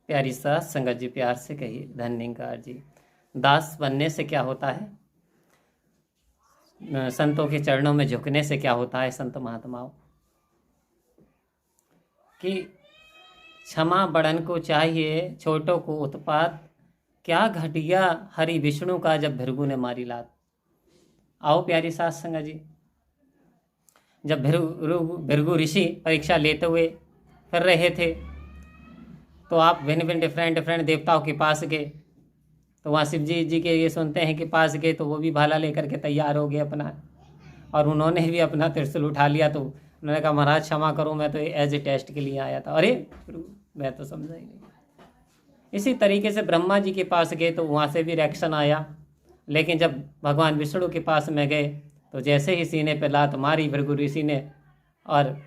प्यारी साथ संगत जी प्यार से कहिए धन्यकार जी। दास बनने से क्या होता है, संतों के चरणों में झुकने से क्या होता है संत महात्माओं, कि क्षमा बड़न को चाहिए छोटों को उत्पात, क्या घटिया हरि विष्णु का जब भृगु ने मारी लात। आओ प्यारी साथ संगत जी, जब भृगु ऋषि परीक्षा लेते हुए फिर रहे थे तो आप भिन्न भिन्न डिफरेंट देवताओं के पास गए, तो वहाँ शिव जी के ये सुनते हैं कि पास गए तो वो भी भाला लेकर के तैयार हो गए अपना, और उन्होंने भी अपना त्रिशूल उठा लिया। तो उन्होंने कहा महाराज क्षमा करो, मैं तो एज ए टेस्ट के लिए आया था। अरे मैं तो समझा ही नहीं। इसी तरीके से ब्रह्मा जी के पास गए तो वहाँ से भी रिएक्शन आया, लेकिन जब भगवान विष्णु के पास में गए तो जैसे ही सीने पे लात मारी भृगु ऋषि ने, और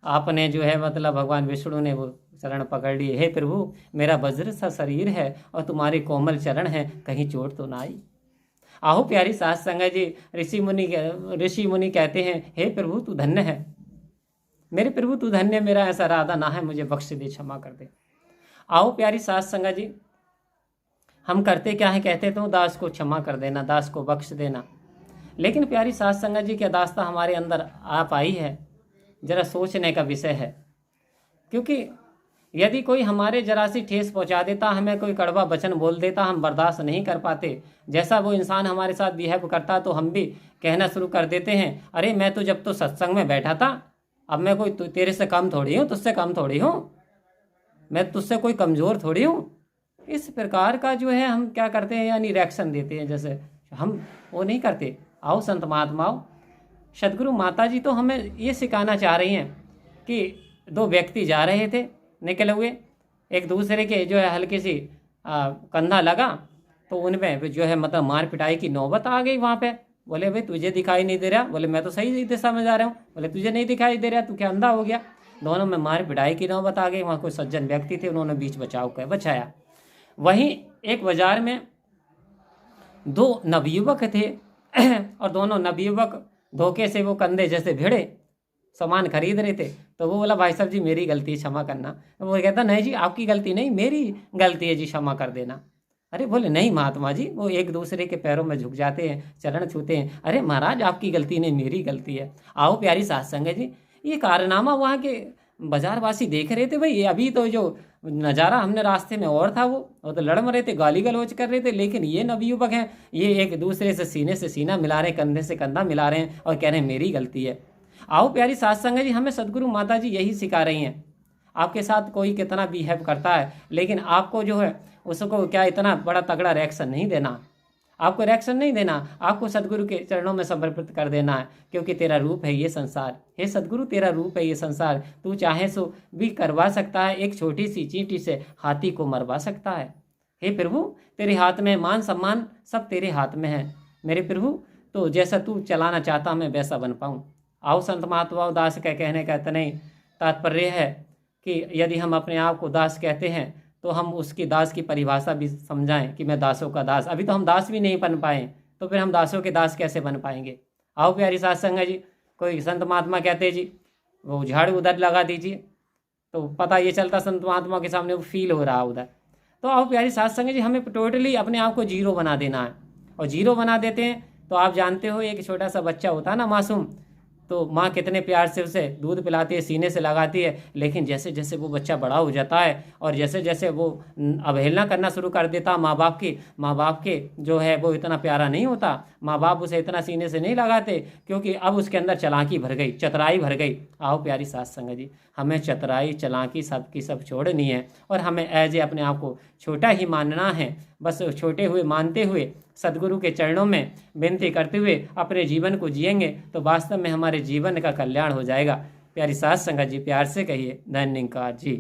आपने जो है मतलब भगवान विष्णु ने वो चरण पकड़ लिए, हे प्रभु मेरा वज्र सा शरीर है और तुम्हारे कोमल चरण है, कहीं चोट तो ना आई। आहो प्यारी साथ संगत जी, ऋषि मुनि कहते हैं हे प्रभु तू धन्य है, मेरे प्रभु तू धन्य, मेरा ऐसा इरादा ना है, मुझे बख्श दे, क्षमा कर दे। आओ प्यारी साथ संगत जी, हम करते क्या है, कहते तो दास को क्षमा कर देना, दास को बख्श देना, लेकिन प्यारी साथ संगत जी क्या दास्ता हमारे अंदर आ पाई है, जरा सोचने का विषय है। क्योंकि यदि कोई हमारे जरा सी ठेस पहुंचा देता, हमें कोई कड़वा वचन बोल देता, हम बर्दाश्त नहीं कर पाते, जैसा वो इंसान हमारे साथ बिहेव करता तो हम भी कहना शुरू कर देते हैं, अरे मैं तो जब तो सत्संग में बैठा था, अब मैं कोई तेरे से कम थोड़ी हूँ, तुझसे कम थोड़ी हूँ, मैं तुझसे कोई कमज़ोर थोड़ी हूँ। इस प्रकार का जो है हम क्या करते हैं, यानी रिएक्शन देते हैं, जैसे हम वो नहीं करते। आओ संत महात्माओं, सदगुरु माता जी तो हमें ये सिखाना चाह रही हैं कि दो व्यक्ति जा रहे थे निकले हुए, एक दूसरे के जो है हल्की सी कंधा लगा तो उनमें जो है मतलब मार पिटाई की नौबत आ गई। वहाँ पे बोले भाई तुझे दिखाई नहीं दे रहा, बोले मैं तो सही दिशा में जा रहा हूँ, बोले तुझे नहीं दिखाई दे रहा, तू क्या अंधा हो गया। दोनों में मार पिटाई की नौबत आ गई। वहाँ कोई सज्जन व्यक्ति थे, उन्होंने बीच बचाव कर बचाया। वहीं एक बाजार में दो नवयुवक थे और दोनों नवयुवक धोखे से वो कंधे जैसे भिड़े सामान खरीद रहे थे। तो वो बोला भाई साहब जी मेरी गलती है, क्षमा करना। तो वो कहता नहीं जी आपकी गलती नहीं, मेरी गलती है जी, क्षमा कर देना। अरे बोले नहीं महात्मा जी, वो एक दूसरे के पैरों में झुक जाते हैं, चरण छूते हैं। अरे महाराज आपकी गलती नहीं, मेरी गलती है। आओ प्यारी साथ संगत जी, ये कारनामा वहाँ के बाजारवासी देख रहे थे। भाई अभी तो जो नज़ारा हमने रास्ते में और था, वो तो लड़ रहे थे, गाली गलौज कर रहे थे, लेकिन ये नवयुवक हैं, ये एक दूसरे से सीना मिला रहे हैं, कंधे से कंधा मिला रहे हैं और कह रहे हैं मेरी गलती है। आओ प्यारी साथ संगत जी, हमें सदगुरु माता जी यही सिखा रही हैं। आपके साथ कोई कितना बिहेव करता है, लेकिन आपको जो है उसको क्या इतना बड़ा तगड़ा रिएक्शन नहीं देना, आपको रिएक्शन नहीं देना, आपको सदगुरु के चरणों में समर्पित कर देना है, क्योंकि तेरा रूप है ये संसार। हे सदगुरु तेरा रूप है ये संसार, तू चाहे सो भी करवा सकता है, एक छोटी सी चींटी से हाथी को मरवा सकता है। हे प्रभु तेरे हाथ में मान सम्मान सब तेरे हाथ में है मेरे प्रभु, तो जैसा तू चलाना चाहता मैं वैसा बन पाऊँ। आओ संत महात्माओं, दास का कहने का इतना ही तात्पर्य है कि यदि हम अपने आप को दास कहते हैं तो हम उसकी दास की परिभाषा भी समझाएं कि मैं दासों का दास। अभी तो हम दास भी नहीं बन पाए, तो फिर हम दासों के दास कैसे बन पाएंगे। आओ प्यारी साथ संगत जी, कोई संत महात्मा कहते जी वो झाड़ू उधर लगा दीजिए, तो पता ये चलता संत महात्मा के सामने वो फील हो रहा उधर। तो आओ प्यारी साथ संगत जी, हमें टोटली अपने आप को जीरो बना देना है, और जीरो बना देते हैं तो आप जानते हो एक छोटा सा बच्चा होता है ना मासूम, तो माँ कितने प्यार से उसे दूध पिलाती है, सीने से लगाती है, लेकिन जैसे जैसे वो बच्चा बड़ा हो जाता है और जैसे जैसे वो अवहेलना करना शुरू कर देता माँ बाप के जो है वो इतना प्यारा नहीं होता, माँ बाप उसे इतना सीने से नहीं लगाते, क्योंकि अब उसके अंदर चालाकी भर गई, चतुराई भर गई। आओ प्यारी साथ संगत जी, हमें चतुराई चालाकी सब की सब छोड़नी है और हमें एज ए अपने आप को छोटा ही मानना है। बस छोटे हुए मानते हुए सदगुरु के चरणों में विनती करते हुए अपने जीवन को जिएंगे तो वास्तव में हमारे जीवन का कल्याण हो जाएगा। प्यारी साथ संगत जी प्यार से कहिए धन्यकार जी।